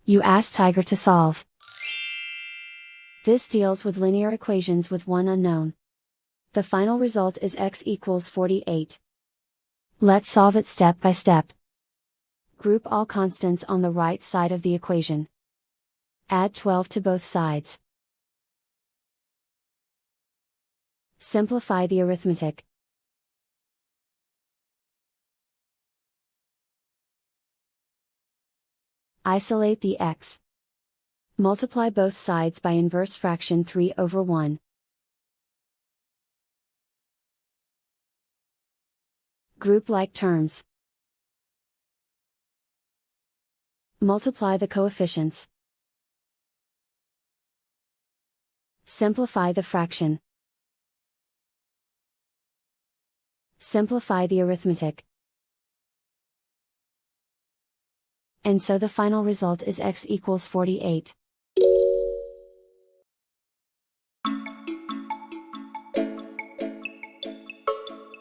You ask Tiger to solve. This deals with linear equations with one unknown. The final result is x equals 48. Let's solve it step by step. Group all constants on the right side of the equation. Add 12 to both sides. Simplify the arithmetic. Isolate the x. Multiply both sides by inverse fraction 3/1. Group like terms. Multiply the coefficients. Simplify the fraction. Simplify the arithmetic. And so the final result is x equals 48.